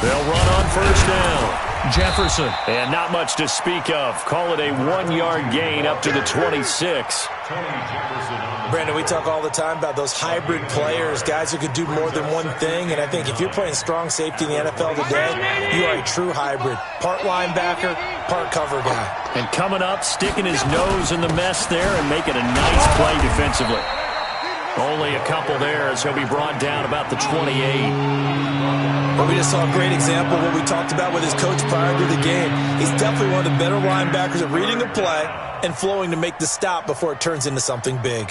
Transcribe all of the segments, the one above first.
They'll run on first down. Jefferson. And not much to speak of. Call it a 1-yard gain up to the 26. Brandon, we talk all the time about those hybrid players, guys who could do more than one thing. And I think if you're playing strong safety in the NFL today, you are a true hybrid. Part linebacker, part cover guy. And coming up, sticking his nose in the mess there and making a nice play defensively. Only a couple there as he'll be brought down about the 28. Well, we just saw a great example of what we talked about with his coach prior to the game. He's definitely one of the better linebackers at reading a play and flowing to make the stop before it turns into something big.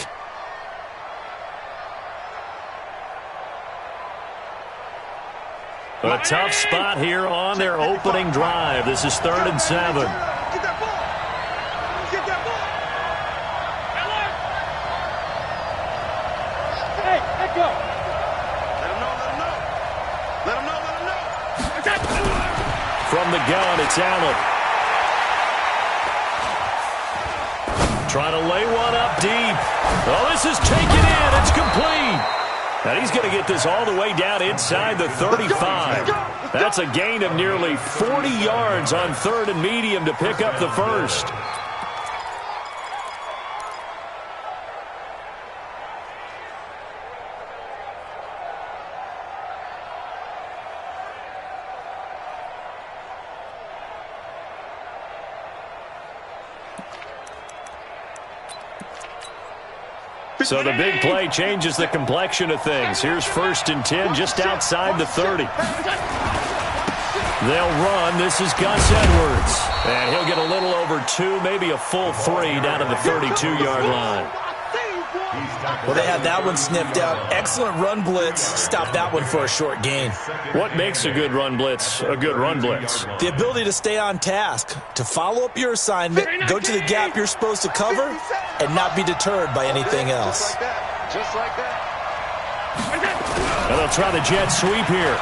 A tough spot here on their opening drive. This is 3rd and 7. Get that ball. Get that ball. Hey, let go. Let him know, let him know. Let him know, let him know. From the gun, it's Allen. Trying to lay one up deep. Oh, this is taken in. It's complete. And he's going to get this all the way down inside the 35. That's a gain of nearly 40 yards on 3rd and medium to pick up the first. So the big play changes the complexion of things. Here's 1st and 10 just outside the 30. They'll run. This is Gus Edwards. And he'll get a little over 2, maybe a full 3 down to the 32-yard line. Well, they had that one sniffed out. Excellent run blitz. Stop that one for a short gain. What makes a good run blitz a good run blitz? The ability to stay on task, to follow up your assignment, go to the gap you're supposed to cover, and not be deterred by anything else. Just like that. And they'll try the jet sweep here.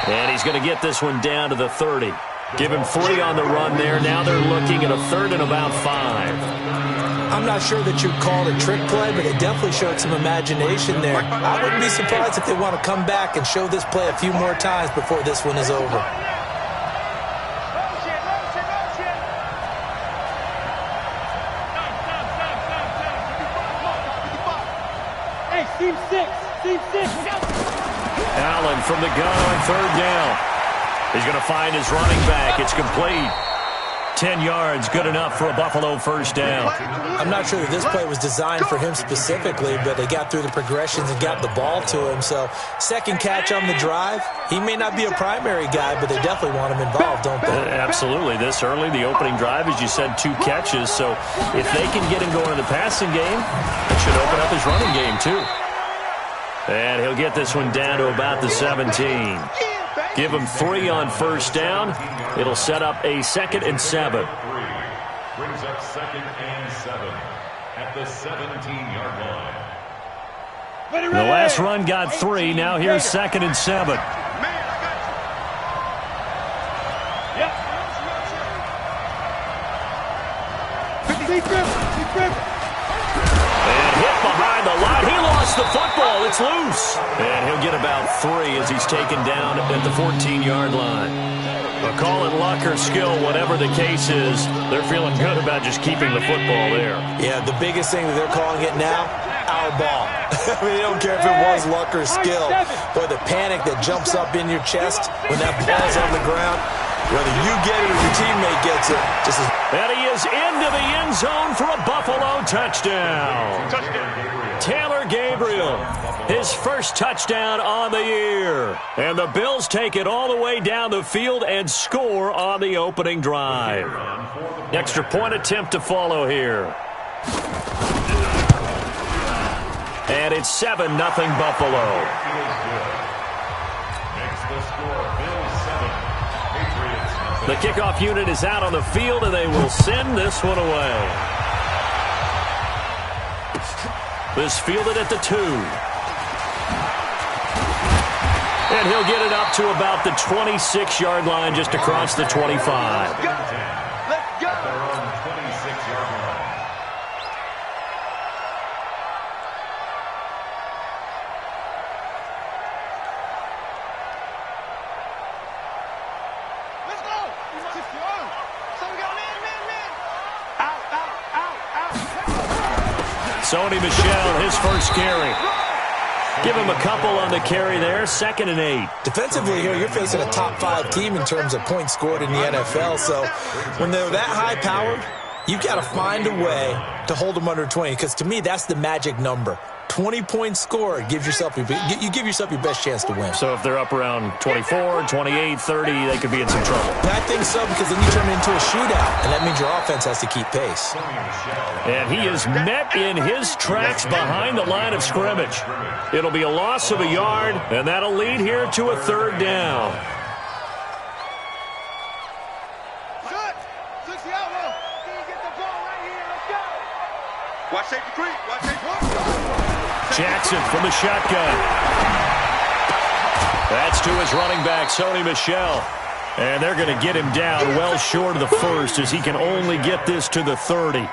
And he's going to get this one down to the 30. Give him 3 on the run there. Now they're looking at a 3rd and about 5. I'm not sure that you'd call it a trick play, but it definitely showed some imagination there. I wouldn't be surprised if they want to come back and show this play a few more times before this one is over. Hey, team 6. Team 6. Allen from the gun on 3rd down. He's going to find his running back. It's complete. 10 yards, good enough for a Buffalo first down. I'm not sure that this play was designed for him specifically, but they got through the progressions and got the ball to him. So, second catch on the drive. He may not be a primary guy, but they definitely want him involved, don't they? Absolutely. This early, the opening drive, as you said, 2 catches. So, if they can get him going in the passing game, it should open up his running game, too. And he'll get this one down to about the 17. Give him 3 on first down. It'll set up a 2nd and 7. Brings up 2nd and 7 at the 17-yard line. The last run got 3. Now here's 2nd and 7. And hit behind the line. He lost the football. It's loose. And he'll get about 3 as he's taken down at the 14-yard line. But call it luck or skill, whatever the case is, they're feeling good about just keeping the football there. Yeah, the biggest thing that they're calling it now, our ball. I mean, they don't care if it was luck or skill. Boy, the panic that jumps up in your chest when that ball's on the ground, whether you get it or your teammate gets it, just as... And he is into the end zone for a Buffalo touchdown. Taylor Gabriel, his first touchdown on the year. And the Bills take it all the way down the field and score on the opening drive. Extra point attempt to follow here. And it's 7-0 Buffalo. The kickoff unit is out on the field, and they will send this one away. This fielded at the 2. And he'll get it up to about the 26-yard line, just across the 25. Let's go. Sony Michel, his first carry. Give him a couple on the carry there, 2nd and 8. Defensively here, you're facing a top 5 team in terms of points scored in the NFL. So when they're that high-powered, you've got to find a way to hold them under 20. Because to me, that's the magic number. 20 points scored, you give yourself your best chance to win. So if they're up around 24, 28, 30, they could be in some trouble. I think so, because then you turn it into a shootout, and that means your offense has to keep pace. And he is met in his tracks behind the line of scrimmage. It'll be a loss of a yard, and that'll lead here to a 3rd down. Watch safety creep. Watch safety creep. Jackson from the shotgun. That's to his running back, Sony Michel. And they're going to get him down well short of the first as he can only get this to the 30.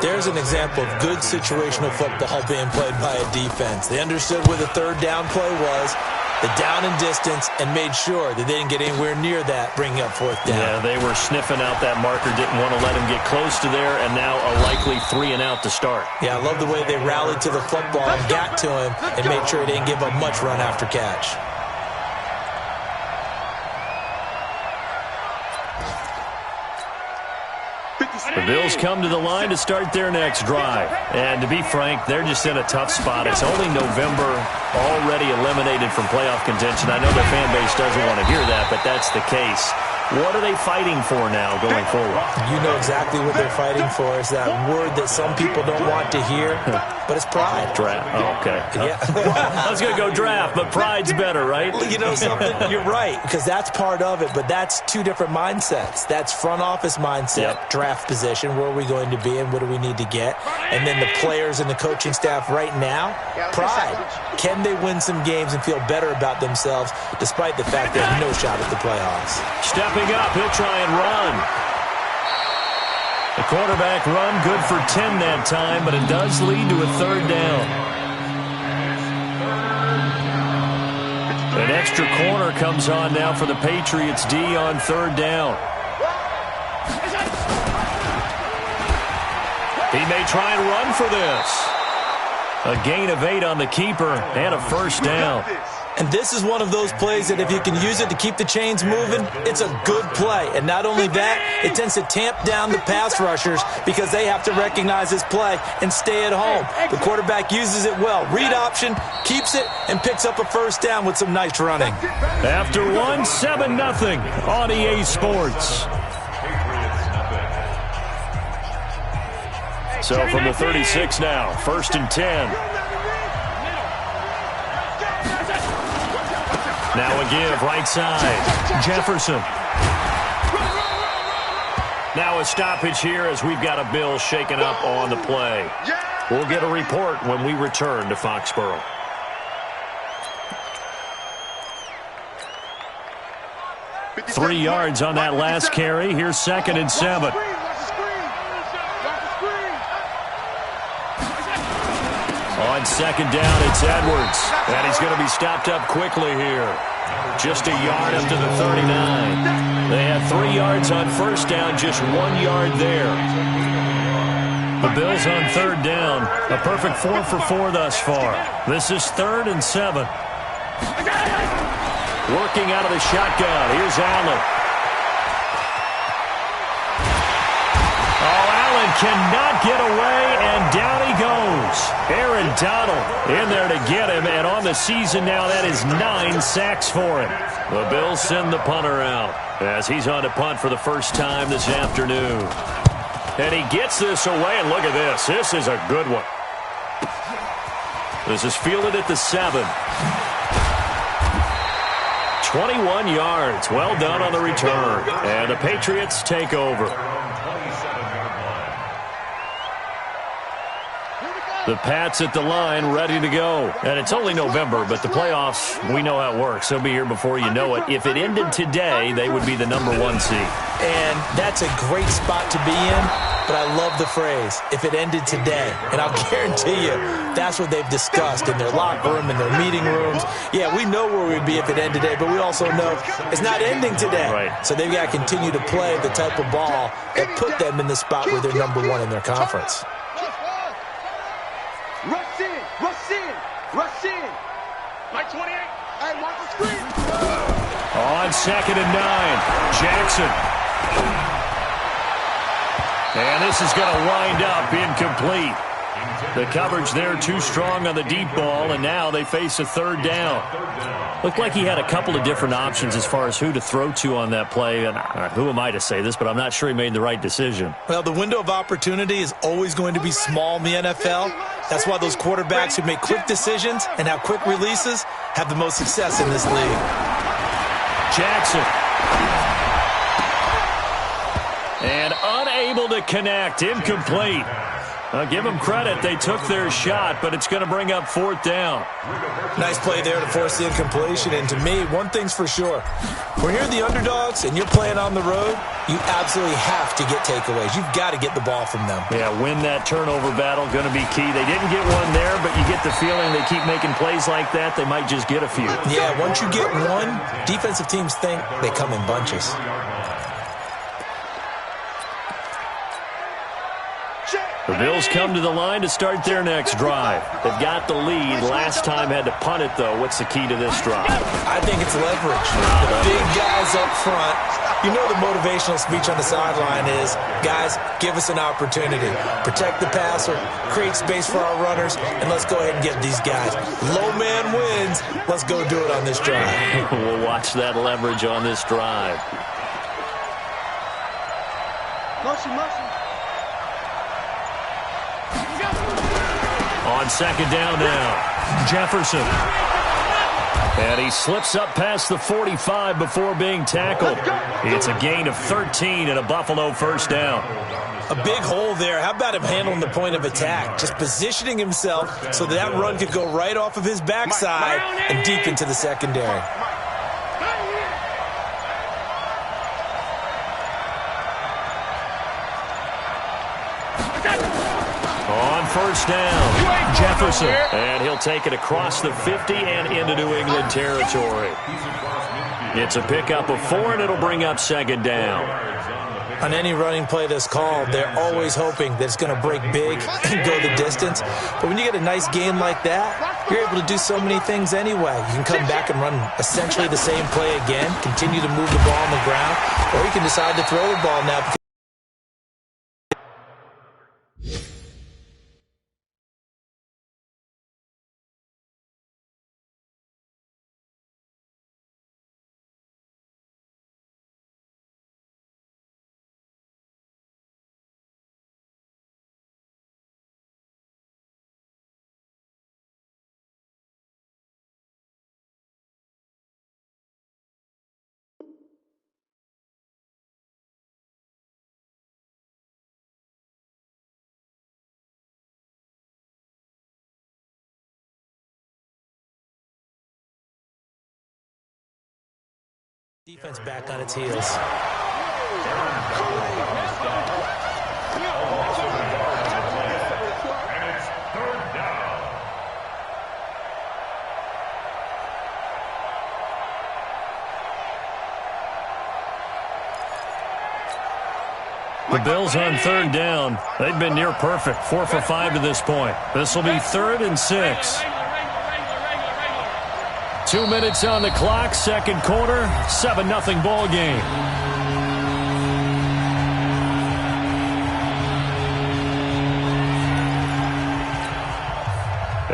There's an example of good situational football being played by a defense. They understood where the 3rd down play was, the down and distance, and made sure that they didn't get anywhere near that, bringing up 4th down. Yeah, they were sniffing out that marker, didn't want to let him get close to there, and now a likely 3 and out to start. Yeah, I love the way they rallied to the football and got to him and made sure he didn't give up much run after catch. The Bills come to the line to start their next drive. And to be frank, they're just in a tough spot. It's only November, already eliminated from playoff contention. I know their fan base doesn't want to hear that, but that's the case. What are they fighting for now going forward? You know exactly what they're fighting for. Is that word that some people don't want to hear, but it's pride. Draft. Oh, okay. Yeah. I was going to go draft, but pride's better, right? You know something? You're right, because that's part of it, but that's 2 different mindsets. That's front office mindset, draft position, where are we going to be and what do we need to get? And then the players and the coaching staff right now, pride. Can they win some games and feel better about themselves despite the fact they have no shot at the playoffs? Stepping up, he'll try and run. The quarterback run, good for 10 that time, but it does lead to a 3rd down. An extra corner comes on now for the Patriots D on 3rd down. He may try and run for this. A gain of 8 on the keeper and a 1st down. And this is one of those plays that if you can use it to keep the chains moving, it's a good play. And not only that, it tends to tamp down the pass rushers because they have to recognize this play and stay at home. The quarterback uses it well. Read option, keeps it, and picks up a 1st down with some nice running. After 1, 7-0 on EA Sports. So from the 36 now, 1st and 10. Now a give, right side. Jefferson. Now a stoppage here as we've got a Bill shaken up on the play. We'll get a report when we return to Foxborough. Three yards on that last carry. Here's 2nd and 7. On 2nd down, it's Edwards. And he's going to be stopped up quickly here. Just a yard up to the 39. They had 3 yards on 1st down, just 1 yard there. The Bills on 3rd down. A perfect 4 for 4 thus far. This is 3rd and 7. Working out of the shotgun. Here's Allen. Oh, Allen cannot get away, and down he goes. Aaron Donald in there to get him, and on the season now, that is 9 sacks for him. The Bills send the punter out as he's on to punt for the first time this afternoon. And he gets this away, and look at this. This is a good one. This is fielded at the 7. 21 yards. Well done on the return. And the Patriots take over. The Pats at the line, ready to go. And it's only November, but the playoffs, we know how it works. They'll be here before you know it. If it ended today, they would be the #1 seed. And that's a great spot to be in, but I love the phrase, if it ended today. And I'll guarantee you, that's what they've discussed in their locker room, in their meeting rooms. Yeah, we know where we'd be if it ended today, but we also know it's not ending today. Right. So they've got to continue to play the type of ball that put them in the spot where they're #1 in their conference. Rush in. Rush in. Rush in. Mike 28. Hey, watch the screen. On 2nd and 9, Jackson. And this is going to wind up incomplete. The coverage there too strong on the deep ball, and now they face a 3rd down. Looked like he had a couple of different options as far as who to throw to on that play. And who am I to say this, but I'm not sure he made the right decision. Well, the window of opportunity is always going to be small in the NFL. That's why those quarterbacks who make quick decisions and have quick releases have the most success in this league. Jackson. And unable to connect. Incomplete. Give them credit. They took their shot, but it's going to bring up 4th down. Nice play there to force the incompletion. And to me, one thing's for sure. When you're the underdogs and you're playing on the road, you absolutely have to get takeaways. You've got to get the ball from them. Yeah, win that turnover battle, going to be key. They didn't get one there, but you get the feeling they keep making plays like that, they might just get a few. Yeah, once you get one, defensive teams think they come in bunches. The Bills come to the line to start their next drive. They've got the lead. Last time had to punt it, though. What's the key to this drive? I think it's leverage. The big guys up front. You know the motivational speech on the sideline is, guys, give us an opportunity. Protect the passer, create space for our runners, and let's go ahead and get these guys. Low man wins. Let's go do it on this drive. We'll watch that leverage on this drive. Motion. On 2nd down now, Jefferson. And he slips up past the 45 before being tackled. It's a gain of 13 and a Buffalo 1st down. A big hole there. How about him handling the point of attack? Just positioning himself so that run could go right off of his backside and deep into the secondary. On 1st down, Jefferson. And he'll take it across the 50 and into New England territory. It's a pickup of 4, and it'll bring up 2nd down. On any running play that's called, they're always hoping that it's going to break big and go the distance. But when you get a nice gain like that, you're able to do so many things anyway. You can come back and run essentially the same play again, continue to move the ball on the ground, or you can decide to throw the ball now. Defense back on its heels. The Bills on 3rd down. They've been near perfect, 4 for 5 to this point. This will be 3rd and 6. 2 minutes on the clock, 2nd quarter, 7-0 ball game.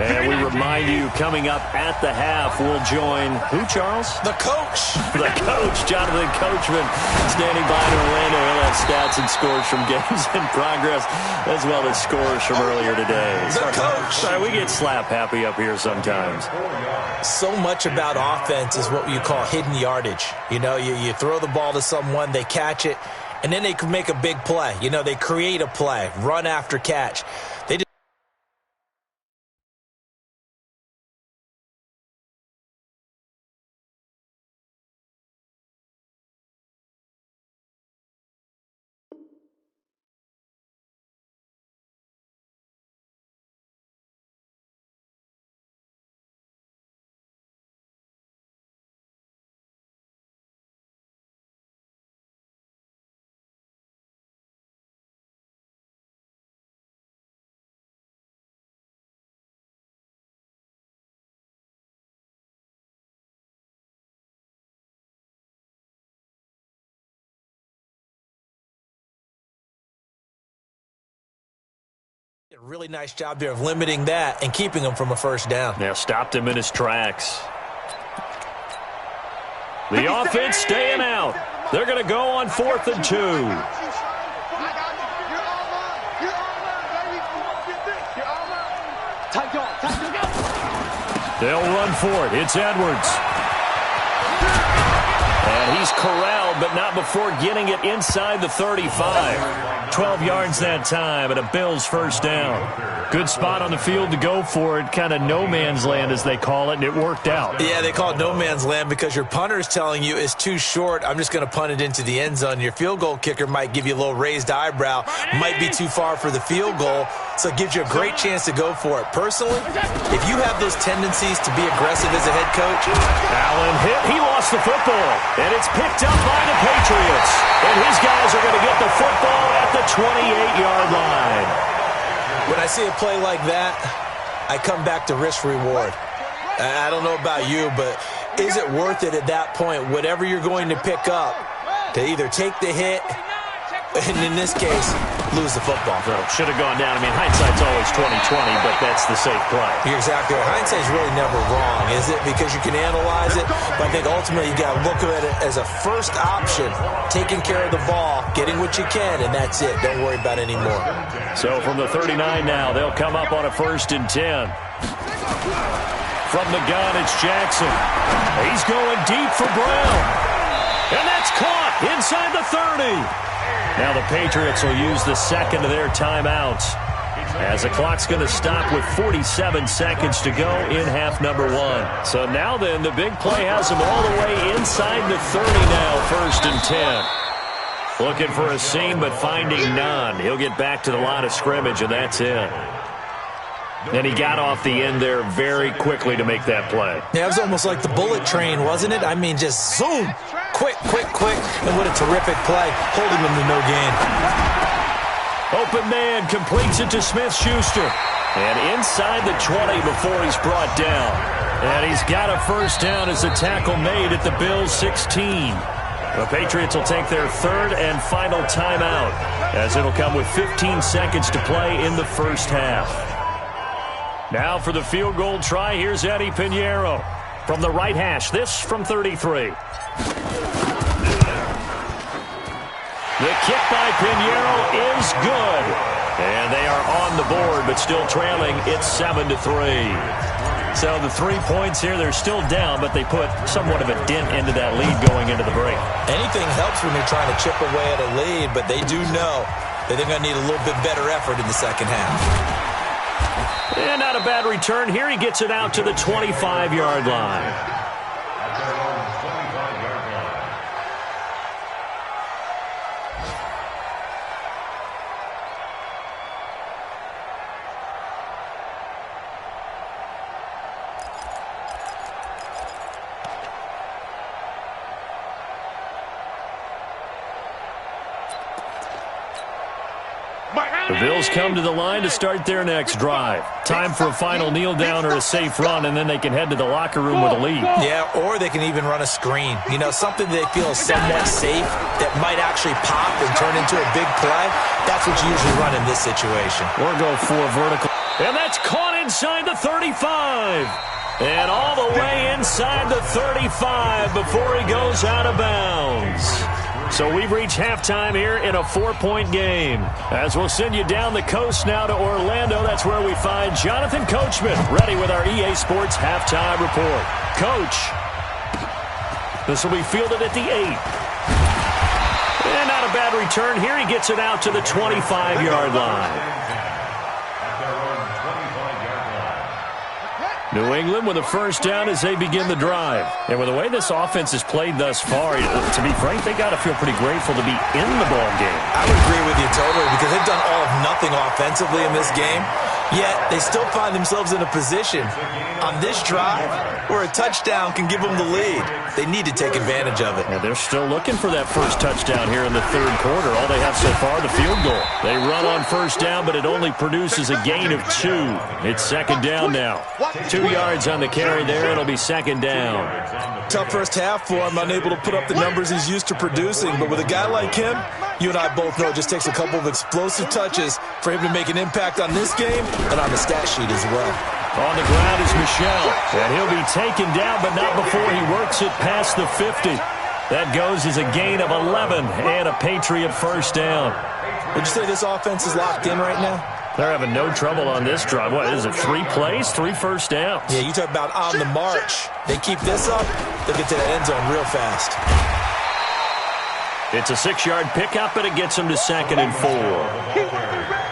And we remind you, coming up at the half, we'll join who, Charles? The coach. The coach, Jonathan Coachman, standing by in Orlando. He'll have stats and scores from games in progress, as well as scores from earlier today. The coach. Sorry, we get slap happy up here sometimes. So much about offense is what you call hidden yardage. You know, you throw the ball to someone, they catch it, and then they can make a big play. You know, they create a play, run after catch. A really nice job there of limiting that and keeping him from a first down. Now stopped him in his tracks. The offense staying out. They're going to go on 4th and 2. They'll run for it. It's Edwards. And he's corralled, but not before getting it inside the 35. 12 yards that time, and a Bills first down. Good spot on the field to go for it. Kind of no man's land, as they call it, and it worked out. Yeah, they call it no man's land because your punter's telling you it's too short. I'm just going to punt it into the end zone. Your field goal kicker might give you a little raised eyebrow. Might be too far for the field goal, so it gives you a great chance to go for it. Personally, if you have those tendencies to be aggressive as a head coach. Allen hit. He lost the football, and it's picked up by the Patriots. And his guys are going to get the football at the 28-yard line. When I see a play like that, I come back to risk-reward. I don't know about you, but is it worth it at that point, whatever you're going to pick up, to either take the hit, and in this case, lose the football? So should have gone down. I mean, hindsight's always 20/20, but that's the safe play. You're exactly right. Hindsight's really never wrong, is it? Because you can analyze it, but I think ultimately you got to look at it as a first option, taking care of the ball, getting what you can, and that's it. Don't worry about it anymore. So from the 39 now, they'll come up on a 1st and 10. From the gun, it's Jackson. He's going deep for Brown. And that's caught inside the 30. Now the Patriots will use the second of their timeouts, as the clock's going to stop with 47 seconds to go in half number 1. So now then, the big play has him all the way inside the 30 now, 1st and 10. Looking for a seam, but finding none. He'll get back to the line of scrimmage, and that's it. And he got off the end there very quickly to make that play. Yeah, it was almost like the bullet train, wasn't it? I mean, just zoom. Quick, quick, quick. And what a terrific play, holding him to no gain. Open man completes it to Smith-Schuster. And inside the 20 before he's brought down. And he's got a first down as the tackle made at the Bills' 16. The Patriots will take their 3rd and final timeout, as it'll come with 15 seconds to play in the first half. Now for the field goal try, here's Eddie Pinheiro from the right hash. This from 33. The kick by Pinheiro is good. And they are on the board, but still trailing. It's 7-3. So the 3 points here, they're still down, but they put somewhat of a dent into that lead going into the break. Anything helps when you're trying to chip away at a lead, but they do know that they're going to need a little bit better effort in the second half. And not a bad return here. He gets it out to the 25-yard line. The Bills come to the line to start their next drive. Time for a final kneel down or a safe run, and then they can head to the locker room with a lead. Yeah, or they can even run a screen. You know, something they feel is somewhat safe that might actually pop and turn into a big play. That's what you usually run in this situation. Or go for a vertical. And that's caught inside the 35. And all the way inside the 35 before he goes out of bounds. So we've reached halftime here in a 4-point game. As we'll send you down the coast now to Orlando, that's where we find Jonathan Coachman, ready with our EA Sports halftime report. Coach, this will be fielded at the 8. And not a bad return here. He gets it out to the 25-yard line. New England with a first down as they begin the drive. And with the way this offense has played thus far, to be frank, they got to feel pretty grateful to be in the ball game. I would agree with you totally, because they've done all of nothing offensively in this game, yet they still find themselves in a position on this drive where a touchdown can give them the lead. They need to take advantage of it. And they're still looking for that first touchdown here in the third quarter. All they have so far, the field goal. They run on first down, but it only produces a gain of 2. It's second down now. 2 yards on the carry there. It'll be second down. Tough first half for him, unable to put up the numbers he's used to producing. But with a guy like him, you and I both know it just takes a couple of explosive touches for him to make an impact on this game and on the stat sheet as well. On the ground is Michel, and he'll be taken down, but not before he works it past the 50. That goes as a gain of 11 and a Patriot first down. Would you say this offense is locked in right now? They're having no trouble on this drive. What is it, 3 plays, 3 first downs? Yeah, you talk about on the march. They keep this up, they'll get to that end zone real fast. It's a 6-yard pickup, and it gets them to 2nd and 4.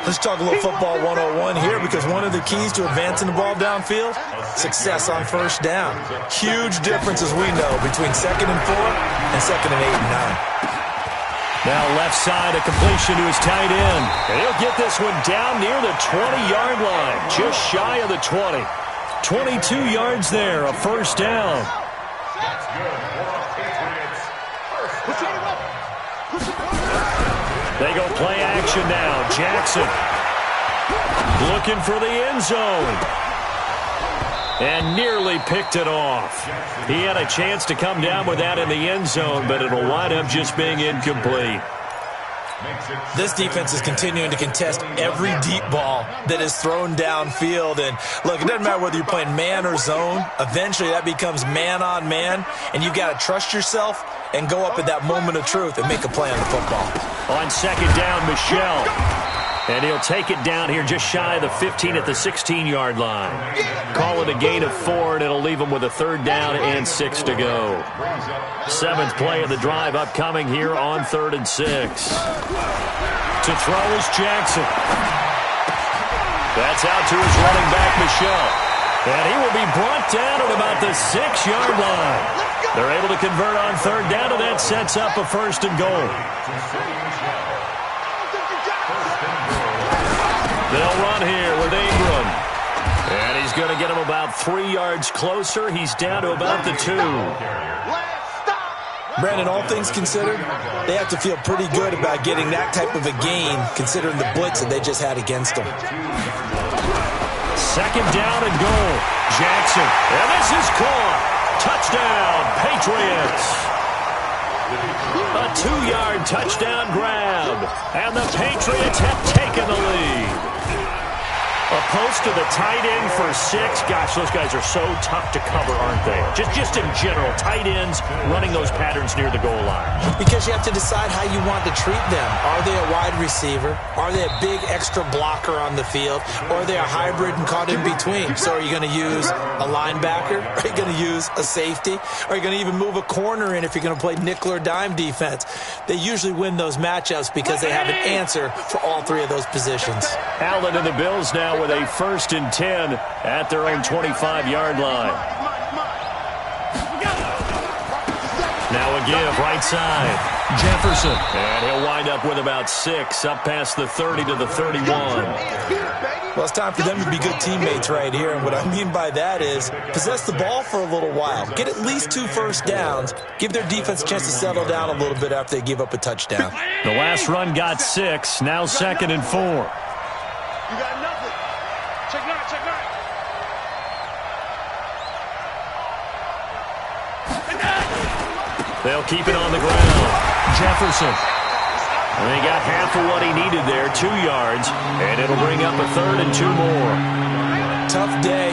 Let's talk a little football 101 here, because one of the keys to advancing the ball downfield, success on first down. Huge difference, as we know, between 2nd and 4 and 2nd and 8 and 9. Now left side, a completion to his tight end. And he'll get this one down near the 20-yard line, just shy of the 20. 22 yards there, a first down. That's good for the Patriots. First down. They go play action now. Jackson looking for the end zone. And nearly picked it off. He had a chance to come down with that in the end zone, but it'll wind up just being incomplete. This defense is continuing to contest every deep ball that is thrown downfield. And look, it doesn't matter whether you're playing man or zone. Eventually that becomes man on man, and you've got to trust yourself and go up at that moment of truth and make a play on the football. On 2nd down, Michel. And he'll take it down here just shy of the 15 at the 16-yard line. Call it a gain of 4, and it'll leave them with a 3rd down and 6 to go. 7th play of the drive upcoming here on 3rd and 6. To throw is Jackson. That's out to his running back, Michel. And he will be brought down at about the 6-yard line. They're able to convert on 3rd down, and that sets up a 1st and goal. They'll run here with Ingram. And he's going to get him about 3 yards closer. He's down to about the 2. Brandon, all things considered, they have to feel pretty good about getting that type of a gain, considering the blitz that they just had against them. 2nd down and goal. Jackson. And this is caught. Touchdown, Patriots. A 2-yard touchdown grab. And the Patriots have taken the lead. A post to the tight end for 6. Gosh, those guys are so tough to cover, aren't they? Just in general, tight ends running those patterns near the goal line. Because you have to decide how you want to treat them. Are they a wide receiver? Are they a big extra blocker on the field? Or are they a hybrid and caught in between? So are you going to use a linebacker? Are you going to use a safety? Are you going to even move a corner in if you're going to play nickel or dime defense? They usually win those matchups because they have an answer for all 3 of those positions. Allen and the Bills now with a 1st and 10 at their own 25-yard line. Now a give right side. Jefferson. And he'll wind up with about 6 up past the 30 to the 31. Well, it's time for them to be good teammates right here. And what I mean by that is possess the ball for a little while. Get at least 2 first downs. Give their defense a chance to settle down a little bit after they give up a touchdown. The last run got 6. Now 2nd and 4. You got nothing. Check 9, check 9. They'll keep it on the ground. Jefferson. And they got half of what he needed there, 2 yards, and it'll bring up a 3rd and 2 more. Tough day,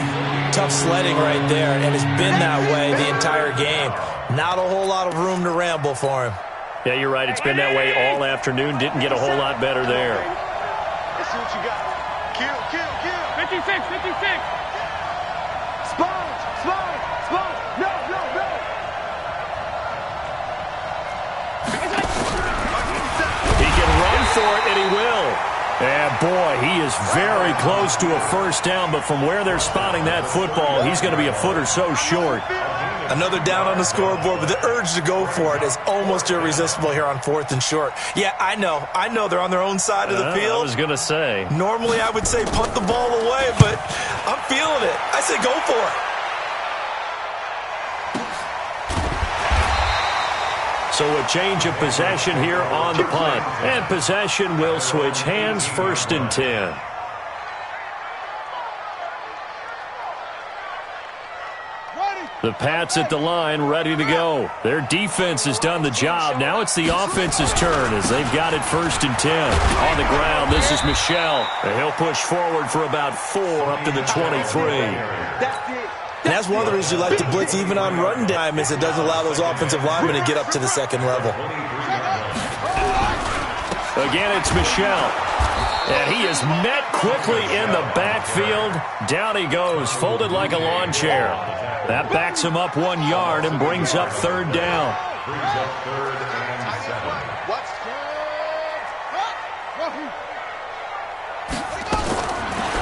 tough sledding right there, and it's been that way the entire game. Not a whole lot of room to ramble for him. Yeah, you're right. It's been that way all afternoon. Didn't get a whole lot better there. Let's see what you got. Kill, kill, kill. 56, 56. Sponge, sponge, sponge. No, no, no. He can run for it, and he will. And, boy, he is very close to a first down, but from where they're spotting that football, he's going to be a foot or so short. Another down on the scoreboard, but the urge to go for it is almost irresistible here on 4th and short. Yeah, I know they're on their own side of the field. I was going to say. Normally I would say punt the ball away, but I'm feeling it. I say go for it. So a change of possession here on the punt. And possession will switch hands, 1st and 10. Ready. The Pats at the line, ready to go. Their defense has done the job. Now it's the offense's turn as they've got it 1st and 10. On the ground, this is Michel. And he'll push forward for about 4 up to the 23. And that's one of the reasons you like to blitz even on run time is it doesn't allow those offensive linemen to get up to the second level. Again, it's Michel. And he is met quickly in the backfield. Down he goes, folded like a lawn chair. That backs him up 1 yard and brings up 3rd down. Brings up 3rd and 7.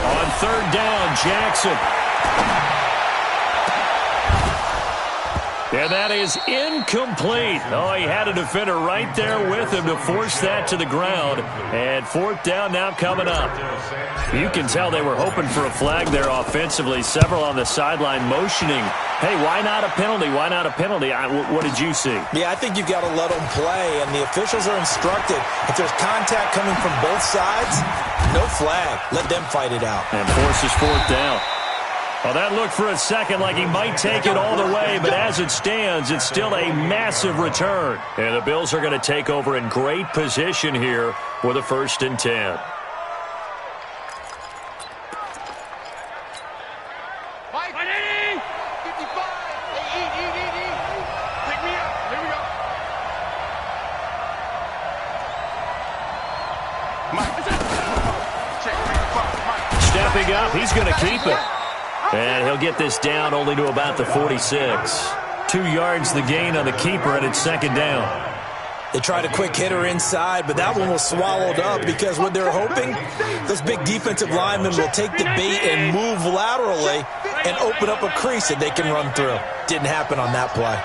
On 3rd down, Jackson. And that is incomplete. Oh, he had a defender right there with him to force that to the ground. And 4th down now coming up. You can tell they were hoping for a flag there offensively. Several on the sideline motioning. Hey, why not a penalty? Why not a penalty? What did you see? Yeah, I think you've got to let them play. And the officials are instructed, if there's contact coming from both sides, no flag. Let them fight it out. And forces 4th down. Well, that looked for a second like he might take it all the way, but as it stands, it's still a massive return. And the Bills are going to take over in great position here with a 1st and 10. Stepping up, he's going to keep it. And he'll get this down only to about the 46. 2 yards the gain on the keeper, and it's 2nd down. They tried a quick hitter inside, but that one was swallowed up because what they're hoping, those big defensive linemen will take the bait and move laterally and open up a crease that they can run through. Didn't happen on that play.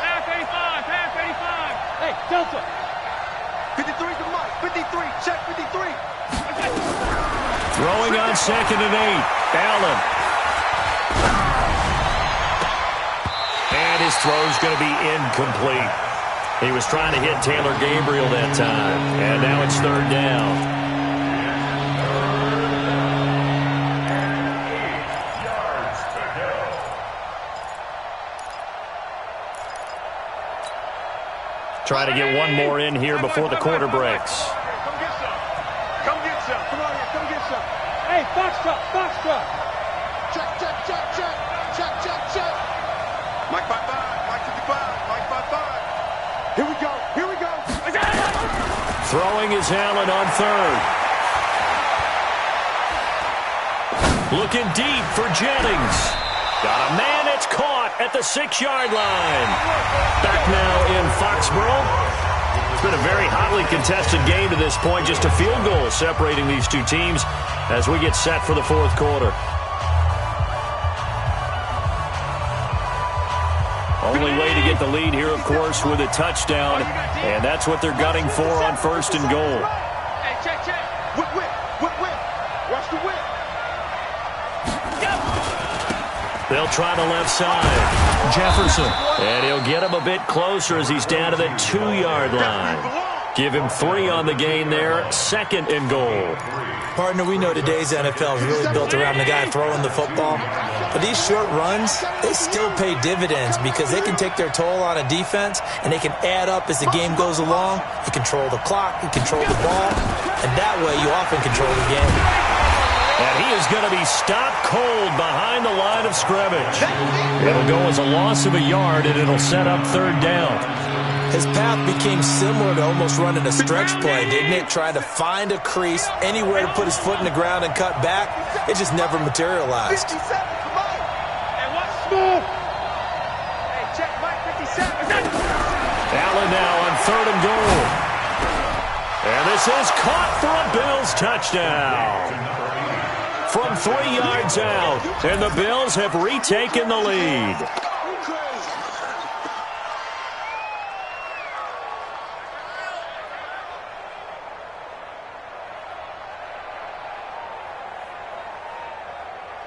Pass 85, pass 85. Hey, Delta. 53 to Mike, 53, check 53. Throwing on 2nd and 8. Allen. And his throw's going to be incomplete. He was trying to hit Taylor Gabriel that time. And now it's 3rd down. Try to get one more in here before the quarter breaks. Come get some. Come on here, come get some. Hey, box truck, box truck. Check, check, check, check. Check, check, check. Mike 55, Mike 55, Mike 55. Here we go, here we go. Throwing is Allen on 3rd. Looking deep for Jennings. Got a man that's caught at the 6-yard line. Back now in Foxborough. It's been a very hotly contested game to this point. Just a field goal separating these two teams as we get set for the 4th quarter. Only way to get the lead here, of course, with a touchdown. And that's what they're gunning for on 1st and goal. Hey, check, check. Whip, whip, whip, whip. Watch the whip. They'll try the left side. Jefferson. And he'll get him a bit closer as he's down to the 2-yard line. Give him 3 on the gain there. 2nd and goal. Partner, we know today's NFL is really built around the guy throwing the football. But these short runs, they still pay dividends because they can take their toll on a defense and they can add up as the game goes along. You control the clock, you control the ball, and that way you often control the game. And he is going to be stopped cold behind the line of scrimmage. It'll go as a loss of a yard, and it'll set up 3rd down. His path became similar to almost running a stretch play, didn't it? Trying to find a crease, anywhere to put his foot in the ground and cut back. It just never materialized. 57, come on. And what's smooth? Hey, check Mike 57. Allen now on 3rd and goal. And this is caught for a Bills touchdown. From 3 yards out, and the Bills have retaken the lead.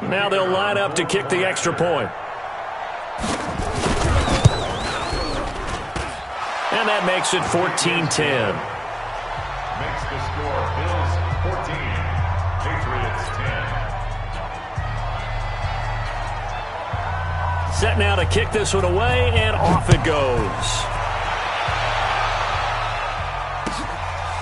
Now they'll line up to kick the extra point. And that makes it 14-10. Makes the score Bills 14, Patriots 10. Set now to kick this one away, and off it goes.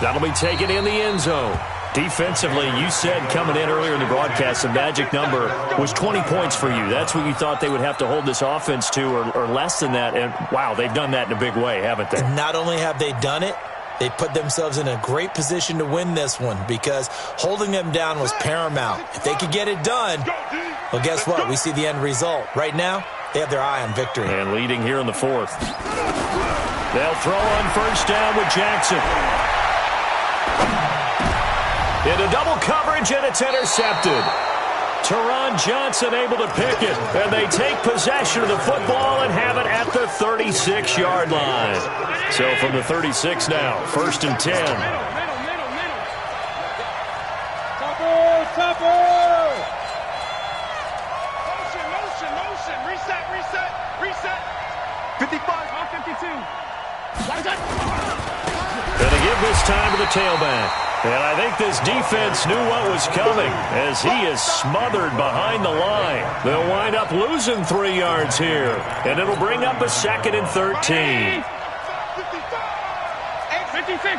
That'll be taken in the end zone. Defensively, you said coming in earlier in the broadcast, the magic number was 20 points for you. That's what you thought they would have to hold this offense to, or less than that. And, wow, they've done that in a big way, haven't they? And not only have they done it, they put themselves in a great position to win this one because holding them down was paramount. If they could get it done, well, guess what? We see the end result. Right now, they have their eye on victory. And leading here in the fourth. They'll throw on first down with Jackson. Into double coverage, and it's intercepted. Teron Johnson able to pick it, and they take possession of the football and have it at the 36-yard line. So from the 36 now, 1st and 10. Reset. 55. 52. Gonna give this time to the tailback. And I think this defense knew what was coming as he is smothered behind the line. They'll wind up losing 3 yards here, and it'll bring up a 2nd and 13. 56.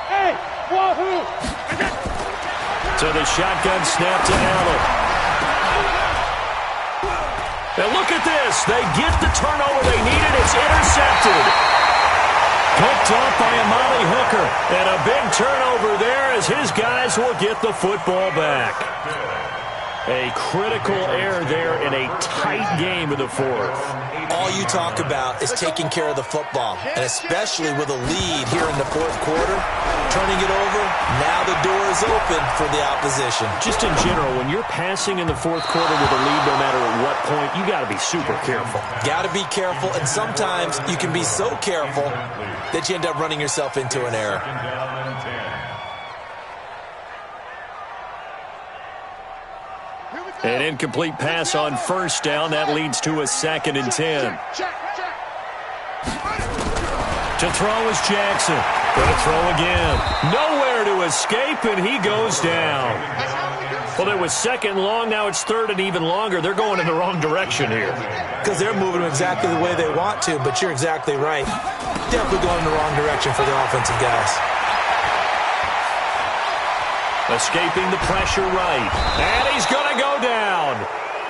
Hey, wahoo! So the shotgun snap to Allen. Now look at this. They get the turnover they needed. It's intercepted. Picked off by Amali Hooker. And a big turnover there as his guys will get the football back. A critical error there in a tight game in the fourth. All you talk about is taking care of the football, and especially with a lead here in the fourth quarter, turning it over, now the door is open for the opposition. Just in general, when you're passing in the fourth quarter with a lead, no matter at what point, you got to be super careful. Got to be careful, and sometimes you can be so careful that you end up running yourself into an error. An incomplete pass on first down. That leads to a 2nd and 10. To throw is Jackson. Going to throw again. Nowhere to escape, and he goes down. Well, it was 2nd and long. Now it's 3rd and even longer. They're going in the wrong direction here. Because they're moving exactly the way they want to, but you're exactly right. Definitely going in the wrong direction for the offensive guys. Escaping the pressure right. And he's going to go down.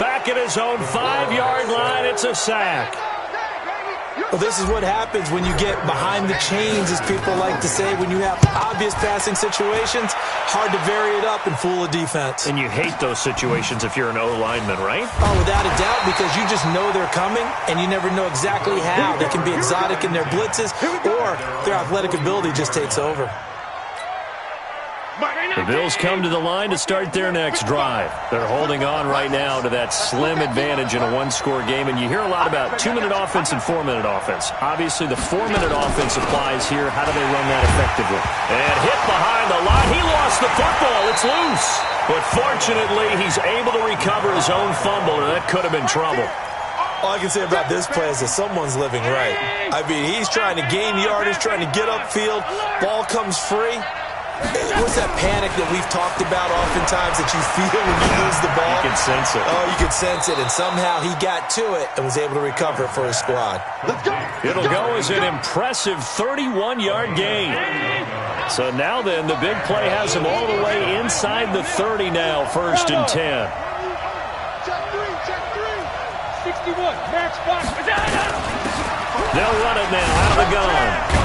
Back at his own 5-yard line, it's a sack. Well, this is what happens when you get behind the chains, as people like to say. When you have obvious passing situations, hard to vary it up and fool a defense. And you hate those situations if you're an O-lineman, right? Oh, without a doubt, because you just know they're coming, and you never know exactly how. They can be exotic in their blitzes, or their athletic ability just takes over. The Bills come to the line to start their next drive. They're holding on right now to that slim advantage in a one-score game, and you hear a lot about 2-minute offense and 4-minute offense. Obviously, the 4-minute offense applies here. How do they run that effectively? And hit behind the line. He lost the football. It's loose. But fortunately, he's able to recover his own fumble, and that could have been trouble. All I can say about this play is that someone's living right. I mean, he's trying to gain yardage, trying to get upfield. Ball comes free. What's that panic that we've talked about oftentimes that you feel when you lose the ball? You can sense it. Oh, you can sense it, and somehow he got to it and was able to recover it for his squad. It'll go as an impressive 31-yard gain. So now then, the big play has him all the way inside the 30 now, 1st and 10. Check 3. 61. Max box. They'll run it now out of the gun.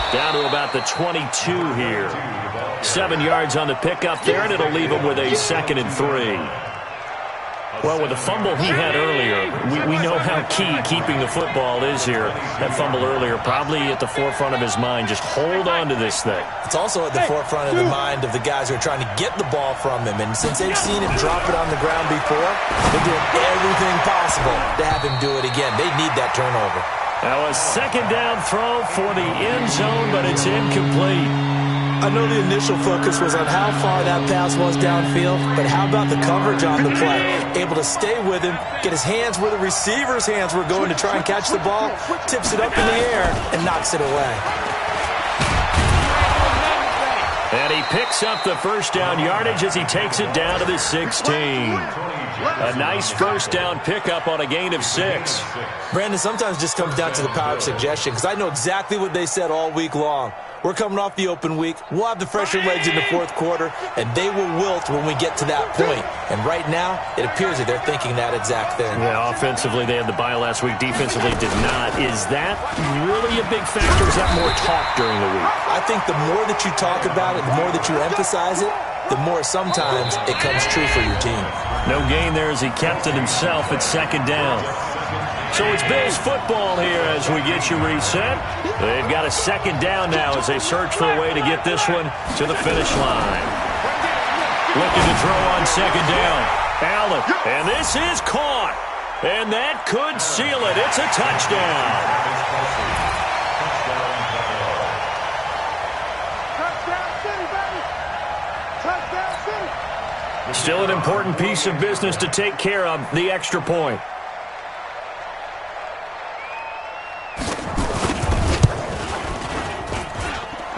Down to about the 22 here. 7 yards on the pickup there, and it'll leave him with a 2nd and 3. Well, with the fumble he had earlier, we know how key keeping the football is here. That fumble earlier probably at the forefront of his mind. Just hold on to this thing. It's also at the forefront of the mind of the guys who are trying to get the ball from him. And since they've seen him drop it on the ground before, they're doing everything possible to have him do it again. They need that turnover. Now a 2nd down throw for the end zone, but it's incomplete. I know the initial focus was on how far that pass was downfield, but how about the coverage on the play? Able to stay with him, get his hands where the receiver's hands were going to try and catch the ball, tips it up in the air, and knocks it away. And he picks up the first down yardage as he takes it down to the 16. A nice first down pickup on a gain of 6. Brandon, sometimes it just comes down to the power of suggestion, because I know exactly what they said all week long. We're coming off the open week. We'll have the fresher legs in the fourth quarter, and they will wilt when we get to that point. And right now, it appears that they're thinking that exact thing. Yeah, offensively, they had the bye last week. Defensively, did not. Is that really a big factor? Is that more talk during the week? I think the more that you talk about it, the more that you emphasize it, the more sometimes it comes true for your team. No gain there as he kept it himself at second down. So it's Bills football here as we get you reset. They've got a second down now as they search for a way to get this one to the finish line. Looking to throw on second down. Allen, and this is caught. And that could seal it. It's a touchdown. Still an important piece of business to take care of, the extra point.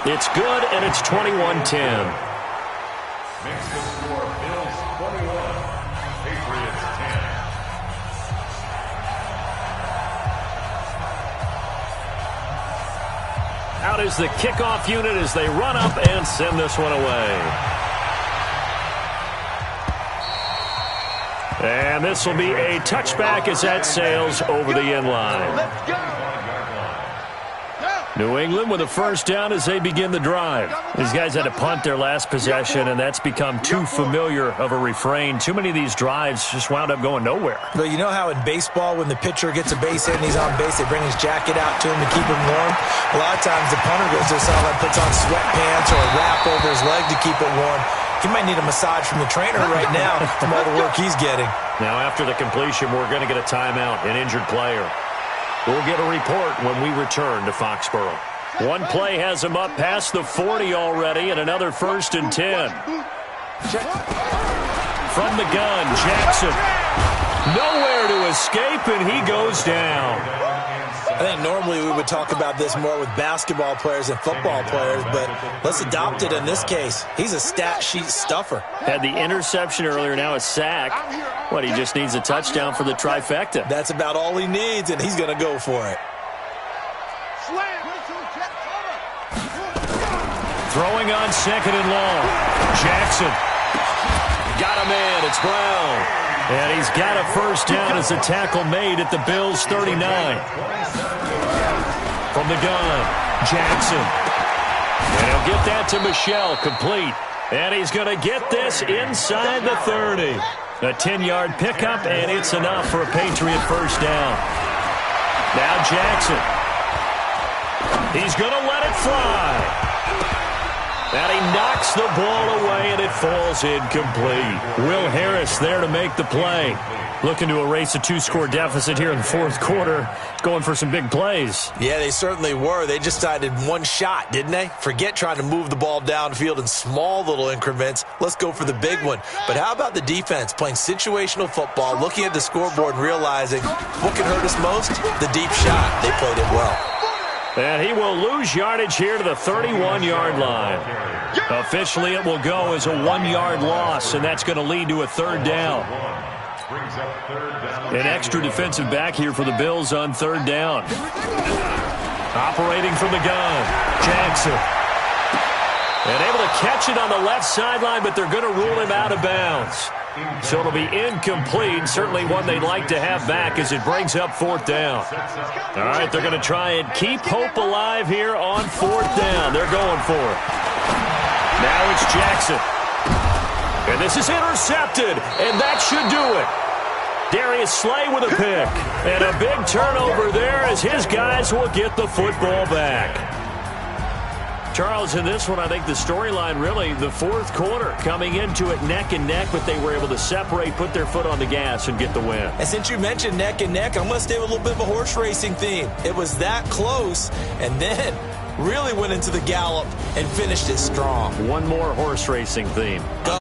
It's good, and it's 21-10. Makes the score Bills 21, Patriots 10. Out is the kickoff unit as they run up and send this one away. And this will be a touchback as that sails over the end line. Let's go. New England with a first down as they begin the drive. These guys had to punt their last possession, and that's become too familiar of a refrain. Too many of these drives just wound up going nowhere. But you know how in baseball, when the pitcher gets a base hit and he's on base, they bring his jacket out to him to keep him warm? A lot of times the punter goes to the sideline, puts on sweatpants or a wrap over his leg to keep it warm. He might need a massage from the trainer right now from all the work he's getting. Now, after the completion, we're going to get a timeout, an injured player. We'll get a report when we return to Foxborough. One play has him up past the 40 already, and another 1st and 10. From the gun, Jackson. Nowhere to escape, and he goes down. I think normally we would talk about this more with basketball players and football players, but let's adopt it in this case. He's a stat sheet stuffer. Had the interception earlier, now a sack. What, he just needs a touchdown for the trifecta. That's about all he needs, and he's going to go for it. Throwing on second and long. Jackson. Got a man. It's Brown. And he's got a first down as a tackle made at the Bills' 39. From the gun, Jackson. And he'll get that to Michelle, complete. And he's going to get this inside the 30. A 10-yard pickup, and it's enough for a Patriot first down. Now Jackson. He's going to let it fly. And he knocks the ball away, and it falls incomplete. Will Harris there to make the play. Looking to erase a 2-score deficit here in the fourth quarter. Going for some big plays. Yeah, they certainly were. They just decided one shot, didn't they? Forget trying to move the ball downfield in small little increments. Let's go for the big one. But how about the defense playing situational football, looking at the scoreboard and realizing what can hurt us most? The deep shot. They played it well. And he will lose yardage here to the 31-yard line. Officially, it will go as a 1-yard loss, and that's going to lead to a third down. An extra defensive back here for the Bills on third down. Operating from the gun, Jackson. And able to catch it on the left sideline, but they're going to rule him out of bounds. So it'll be incomplete. Certainly one they'd like to have back as it brings up fourth down. All right, they're going to try and keep hope alive here on fourth down. They're going for it. Now it's Jackson. And this is intercepted, and that should do it. Darius Slay with a pick. And a big turnover there as his guys will get the football back. Charles, in this one, I think the storyline really, the fourth quarter, coming into it neck and neck, but they were able to separate, put their foot on the gas, and get the win. And since you mentioned neck and neck, I'm going to stay with a little bit of a horse racing theme. It was that close, and then really went into the gallop and finished it strong. One more horse racing theme. Go.